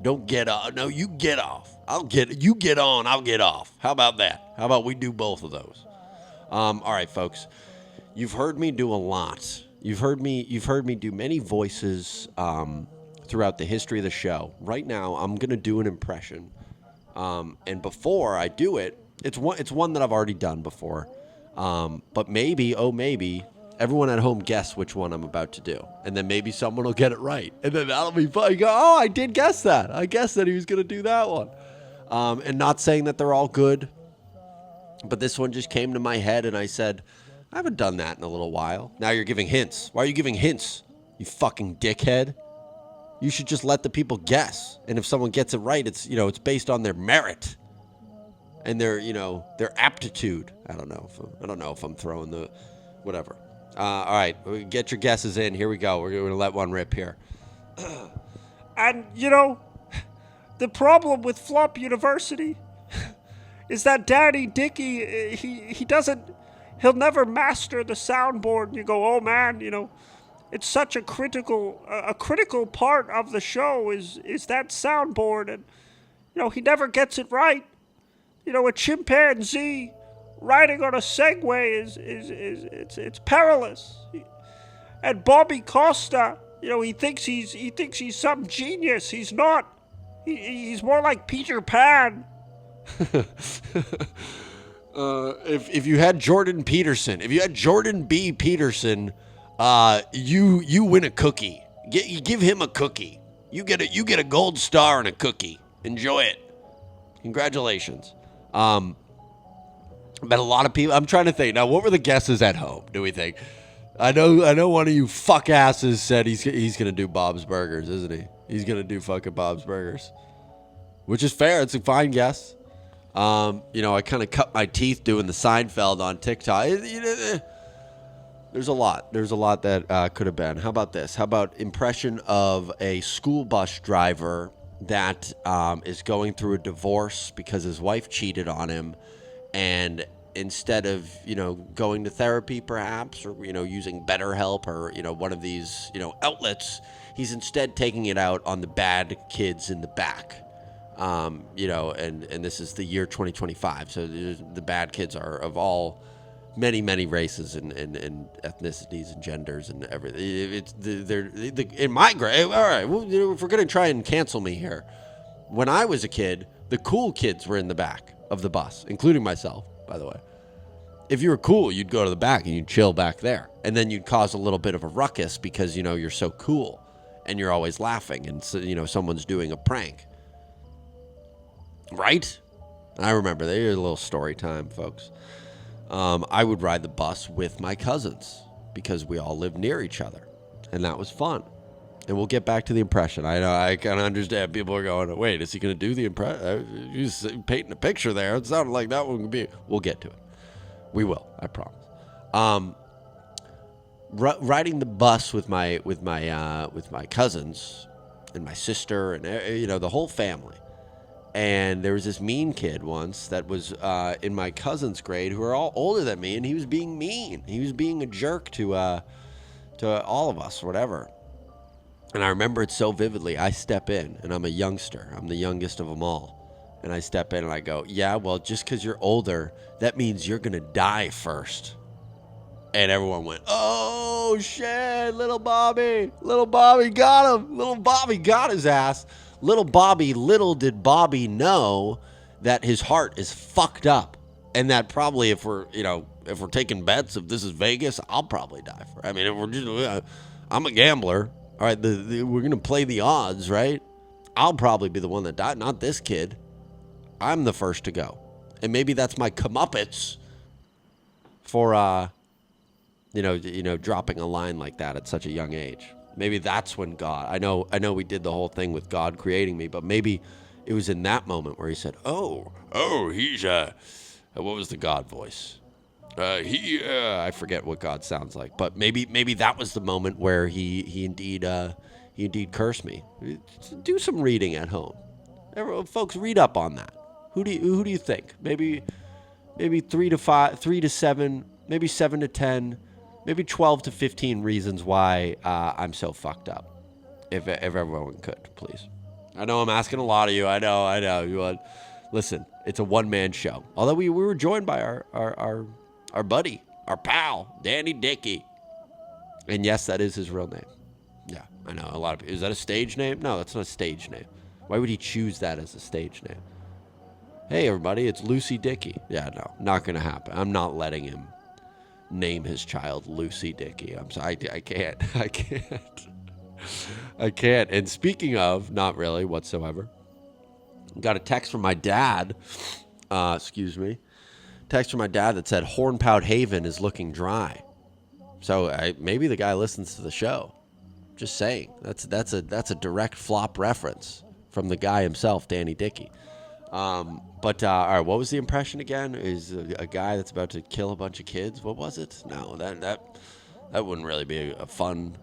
Don't get off. No, you get off. You get on, I'll get off. How about that? How about we do both of those? All right, folks. You've heard me do a lot. You've heard me do many voices throughout the history of the show. Right now, I'm going to do an impression. And before I do it, it's one that I've already done before. But maybe, everyone at home guess which one I'm about to do. And then maybe someone will get it right. And then that'll be fun. You go, oh, I did guess that. I guessed that he was going to do that one. And not saying that they're all good. But this one just came to my head and I said, I haven't done that in a little while. Now you're giving hints. Why are you giving hints? You fucking dickhead. You should just let the people guess. And if someone gets it right, it's based on their merit. And their aptitude. I don't know if I'm throwing the whatever. All right, get your guesses in. Here we go. We're going to let one rip here. And, the problem with Flop University is that Danny Dickey, he'll never master the soundboard. And you go, oh man, it's such a critical part of the show is that soundboard. And, he never gets it right. A chimpanzee riding on a Segway it's perilous. And Bobby Costa, he thinks he's some genius. He's not. He's more like Peter Pan. If you had Jordan Peterson, B. Peterson, you win a cookie. You give him a cookie. You get a gold star and a cookie. Enjoy it. Congratulations. But a lot of people, I'm trying to think. Now, what were the guesses at home, do we think? I know one of you fuck asses said he's going to do Bob's Burgers, isn't he? He's going to do fucking Bob's Burgers. Which is fair. It's a fine guess. I kind of cut my teeth doing the Seinfeld on TikTok. There's a lot. There's a lot that could have been. How about this? How about impression of a school bus driver that is going through a divorce because his wife cheated on him, and instead of going to therapy perhaps, or using BetterHelp or one of these outlets, he's instead taking it out on the bad kids in the back. And this is the year 2025, so the bad kids are of all many races and ethnicities and genders and everything. They're in my grade. All right, if we're gonna try and cancel me here, when I was a kid, the cool kids were in the back of the bus, including myself, by the way. If you were cool, you'd go to the back and you'd chill back there, and then you'd cause a little bit of a ruckus because you're so cool and you're always laughing, and so, someone's doing a prank, right? I remember. There's a little story time, folks. I would ride the bus with my cousins because we all lived near each other, and that was fun. And we'll get back to the impression. I know I kind of understand. People are going, wait, is he going to do the impression? He's painting a picture there. It sounded like that one would be. We'll get to it. We will. I promise. Riding the bus with my cousins and my sister and the whole family. And there was this mean kid once that was in my cousin's grade who are all older than me, and he was being mean. He was being a jerk to all of us, or whatever. And I remember it so vividly. I step in, and I'm a youngster. I'm the youngest of them all. And I step in, and I go, yeah, well, just because you're older, that means you're going to die first. And everyone went, oh, shit, little Bobby got him. Little Bobby got his ass. Little did Bobby know that his heart is fucked up. And that probably if we're taking bets, if this is Vegas, I'll probably die for it. I mean, if we're just, I'm a gambler. All right, we're going to play the odds, right? I'll probably be the one that died, not this kid. I'm the first to go. And maybe that's my comeuppance for dropping a line like that at such a young age. Maybe that's when God, I know we did the whole thing with God creating me, but maybe it was in that moment where he said, oh, he's what was the God voice? I forget what God sounds like, but maybe that was the moment where he indeed cursed me. Do some reading at home. Everyone, folks, read up on that. Who do you think? Maybe 3 to 5, 3 to 7, maybe 7 to 10, maybe 12 to 15 reasons why I'm so fucked up. If everyone could, please. I know I'm asking a lot of you. I know. You listen, it's a one-man show. Although we were joined by our buddy, our pal, Danny Dickey. And yes, that is his real name. Yeah, I know. A lot of people. Is that a stage name? No, that's not a stage name. Why would he choose that as a stage name? Hey, everybody, it's Lucy Dickey. Yeah, no, not going to happen. I'm not letting him name his child Lucy Dickey. I'm sorry. I can't. I can't. And speaking of, not really whatsoever, got a text from my dad. Text from my dad that said Hornpout Haven is looking dry. So maybe the guy listens to the show. Just saying. That's a direct flop reference from the guy himself, Danny Dickey. But all right, what was the impression again? Is a guy that's about to kill a bunch of kids? What was it? No, that wouldn't really be a fun.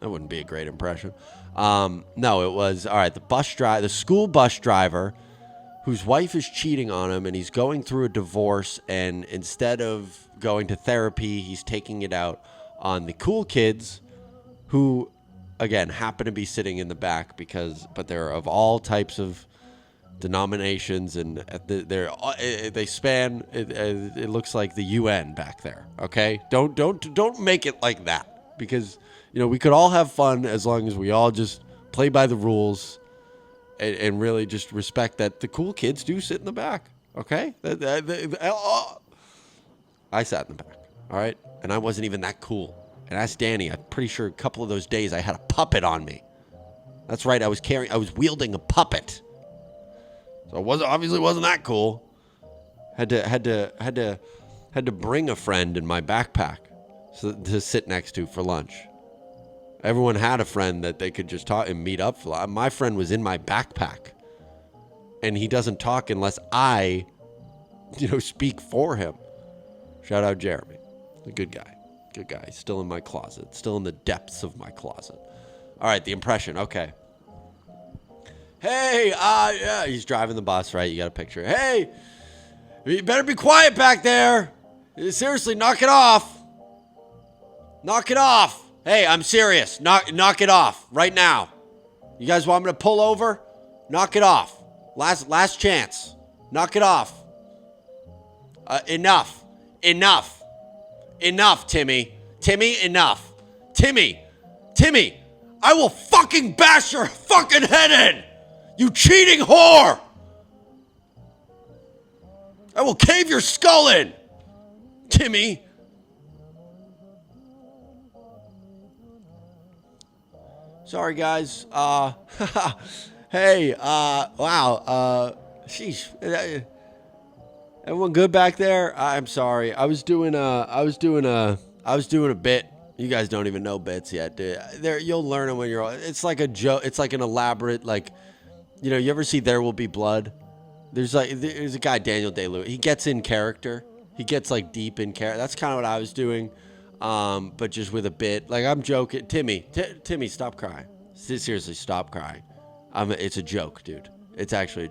That wouldn't be a great impression. No, it was all right. The school bus driver, whose wife is cheating on him, and he's going through a divorce. And instead of going to therapy, he's taking it out on the cool kids, who, again, happen to be sitting in the back but they're of all types of denominations, and they span. It looks like the UN back there. Okay, don't make it like that, because we could all have fun as long as we all just play by the rules and really just respect that the cool kids do sit in the back. Okay, I sat in the back. All right, and I wasn't even that cool. And ask Danny. I'm pretty sure a couple of those days I had a puppet on me. That's right. I was wielding a puppet. So it obviously wasn't that cool. Had to bring a friend in my backpack to sit next to for lunch. Everyone had a friend that they could just talk and meet up for. My friend was in my backpack, and he doesn't talk unless I, speak for him. Shout out Jeremy, a good guy. Good guy. He's still in my closet. Still in the depths of my closet. All right, the impression. Okay. Hey, yeah, he's driving the bus, right? You got a picture. Hey, you better be quiet back there. Seriously, knock it off. Knock it off. Hey, I'm serious. Knock it off right now. You guys want me to pull over? Knock it off. Last chance. Knock it off. Enough, Timmy. Timmy, enough. Timmy, I will fucking bash your fucking head in. You cheating whore! I will cave your skull in! Timmy! Sorry, guys. Hey, wow. Sheesh. Everyone good back there? I'm sorry. I was doing a bit. You guys don't even know bits yet, dude. You'll learn them when you're. It's like a joke. It's like an elaborate, like, you ever see There Will Be Blood? There's a guy, Daniel Day-Lewis. He gets in character. He gets like deep in character. That's kind of what I was doing, but just with a bit. Like, I'm joking. Timmy, stop crying. Seriously, stop crying. It's a joke, dude. It's actually.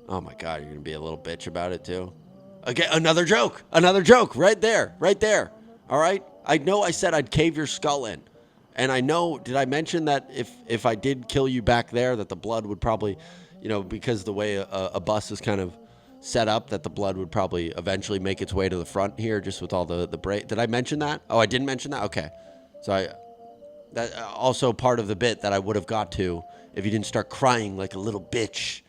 Oh my God, you're gonna be a little bitch about it too. Again, another joke, right there. All right. I know I said I'd cave your skull in. And I know, did I mention that if I did kill you back there, that the blood would probably, because the way a bus is kind of set up, that the blood would probably eventually make its way to the front here, just with all the break. Did I mention that? Oh, I didn't mention that? Okay. So that also part of the bit that I would have got to if you didn't start crying like a little bitch.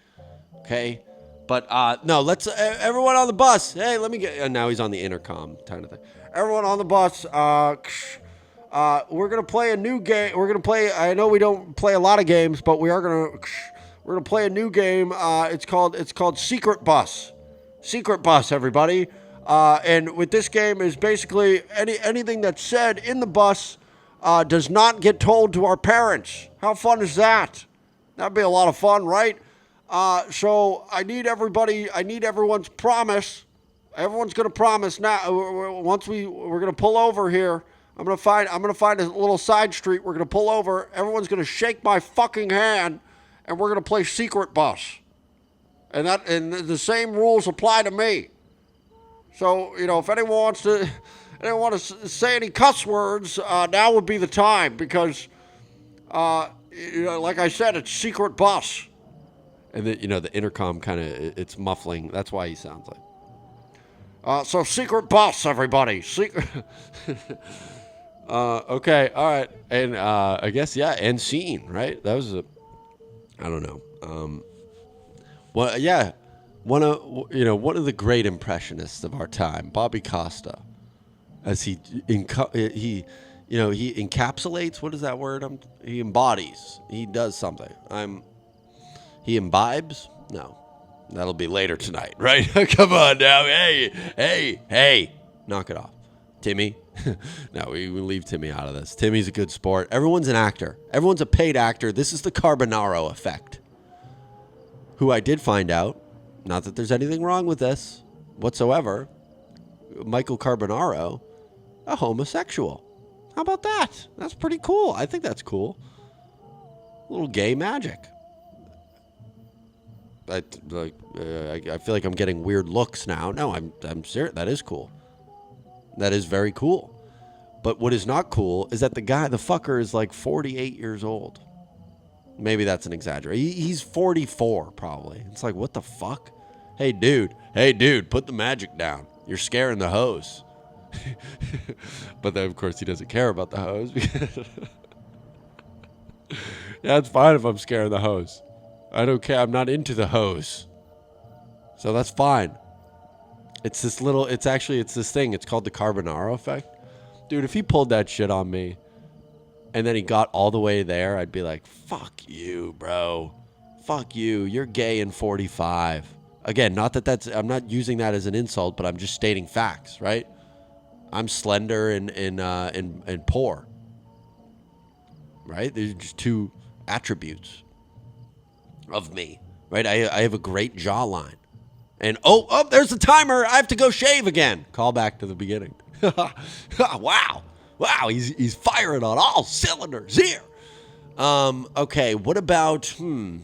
Okay. But no, let's everyone on the bus. Hey, let me get. And now he's on the intercom kind of thing. Everyone on the bus. We're gonna play a new game. We're gonna play. I know we don't play a lot of games, but we're gonna play a new game. It's called Secret Bus. Secret Bus, everybody. And with this game is basically anything that's said in the bus does not get told to our parents. How fun is that? That'd be a lot of fun, right? So I need everyone's promise. Everyone's gonna promise now. Once we're gonna pull over here. I'm gonna find a little side street. We're gonna pull over. Everyone's gonna shake my fucking hand, and we're gonna play Secret Bus. And the same rules apply to me. So if anyone wants to say any cuss words, now would be the time because, like I said, it's Secret Bus. And the intercom kind of it's muffling. That's why he sounds like. So Secret Bus, everybody. Okay, all right, and I guess end scene, right? That was I don't know. Well, yeah, one of the great impressionists of our time, Bobby Costa, as he encapsulates. What is that word? He embodies. He does something. He imbibes. No, that'll be later tonight, right? Come on now, hey, knock it off, Timmy. No, we leave Timmy out of this. Timmy's a good sport. Everyone's an actor. Everyone's a paid actor. This is the Carbonaro effect. Who I did find out, not that there's anything wrong with this whatsoever, Michael Carbonaro, a homosexual. How about that? That's pretty cool. I think that's cool. A little gay magic. I feel like I'm getting weird looks now. No, I'm serious. That is cool. That is very cool. But what is not cool is that the fucker is like 48 years old. Maybe that's an exaggeration. He's 44 probably. It's like, what the fuck? Hey, dude, put the magic down. You're scaring the hose. But then, of course, he doesn't care about the hose. Yeah, it's fine if I'm scaring the hose. I don't care. I'm not into the hose. So that's fine. It's this thing. It's called the Carbonaro effect. Dude, if he pulled that shit on me and then he got all the way there, I'd be like, fuck you, bro. Fuck you. You're gay and 45. Again, not that I'm not using that as an insult, but I'm just stating facts, right? I'm slender and poor. Right? There's just two attributes of me, right? I have a great jawline. And there's the timer. I have to go shave again. Call back to the beginning. Wow, he's firing on all cylinders here. Okay, what about come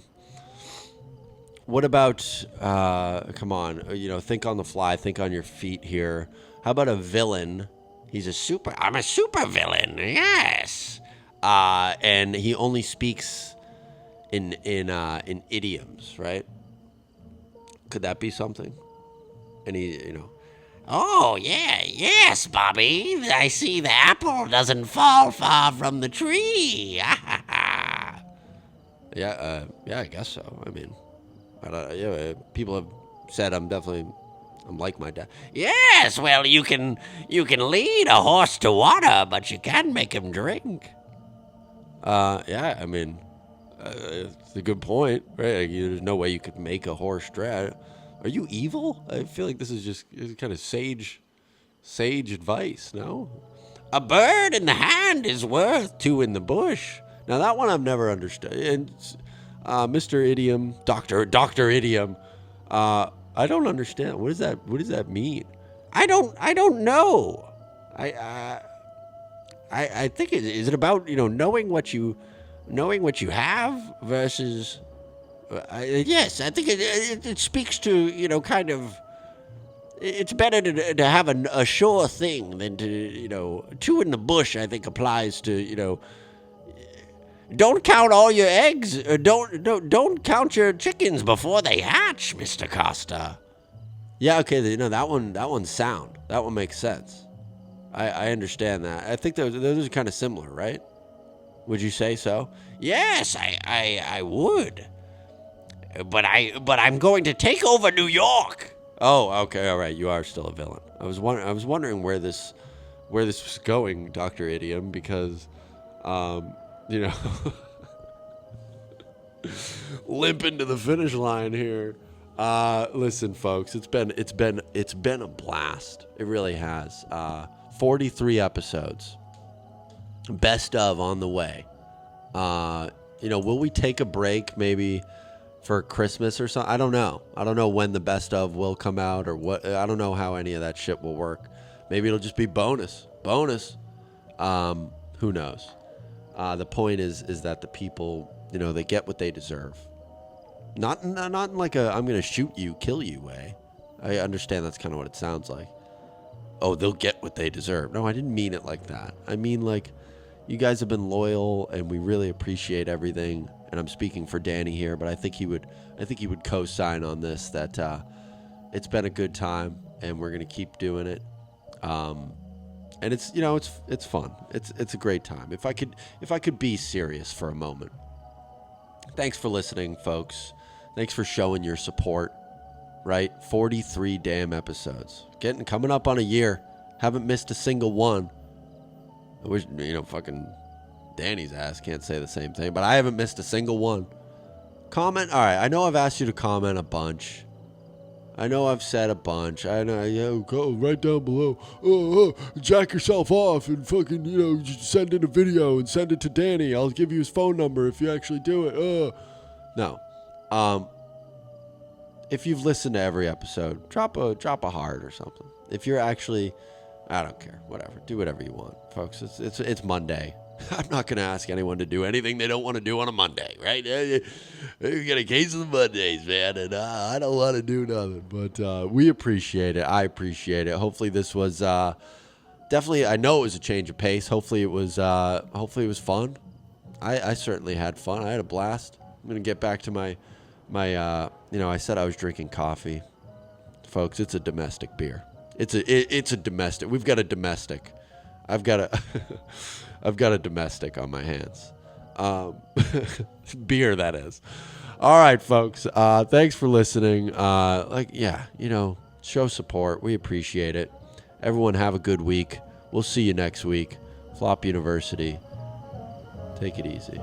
on, think on the fly, think on your feet here. How about a villain? I'm a super villain, yes. And he only speaks in idioms, right? Could that be something? And oh, yeah, yes, Bobby. I see the apple doesn't fall far from the tree. Yeah, I guess so. I mean, people have said I'm like my dad. Yes, well, you can lead a horse to water, but you can't make him drink. Yeah, I mean, it's a good point, right? There's no way you could make a horse drink. Are you evil? I feel like this is just kind of sage advice, no? A bird in the hand is worth two in the bush. Now, that one I've never understood. And Mr. Idiom, Dr. Idiom, I don't understand. What does that mean? I don't know. I think is it about, knowing what you have versus yes, I think it speaks to, kind of, it's better to have a sure thing than to, two in the bush, I think applies to, don't count all your eggs, or don't count your chickens before they hatch, Mr. Costa. Yeah, okay, that one's sound. That one makes sense. I understand that. I think those are kind of similar, right? Would you say so? Yes, I would. But I'm going to take over New York. Oh, okay, all right. You are still a villain. I was wondering where this was going, Dr. Idiom, because limping to the finish line here. Listen, folks, it's been a blast. It really has. 43 episodes. Best of on the way. Will we take a break maybe for Christmas or something? I don't know. I don't know when the best of will come out or what. I don't know how any of that shit will work. Maybe it'll just be bonus. Who knows? The point is that the people, they get what they deserve. Not in like a I'm going to shoot you, kill you way. I understand that's kind of what it sounds like. Oh, they'll get what they deserve. No, I didn't mean it like that. I mean, like, you guys have been loyal and we really appreciate everything. And I'm speaking for Danny here, but I think he would co-sign on this that it's been a good time and we're going to keep doing it. And it's fun. It's a great time. If I could be serious for a moment. Thanks for listening, folks. Thanks for showing your support. Right? 43 damn episodes. Coming up on a year. Haven't missed a single one. I wish, fucking Danny's ass can't say the same thing, but I haven't missed a single one. Comment. All right. I know I've asked you to comment a bunch. I know I've said a bunch. I know, go right down below. Jack yourself off and fucking, just send in a video and send it to Danny. I'll give you his phone number if you actually do it. No. If you've listened to every episode, drop a heart or something. If you're actually, I don't care. Whatever. Do whatever you want, folks. It's Monday. I'm not going to ask anyone to do anything they don't want to do on a Monday, right? You get a case of the Mondays, man, and I don't want to do nothing. But we appreciate it. I appreciate it. Hopefully this was definitely. I know it was a change of pace. Hopefully it was fun. I certainly had fun. I had a blast. I'm going to get back to my. I said I was drinking coffee, folks. It's a domestic beer. It's a domestic. We've got a domestic. I've got a domestic on my hands. Beer, that is. All right, folks. Thanks for listening. Show support. We appreciate it. Everyone have a good week. We'll see you next week. Flop University. Take it easy.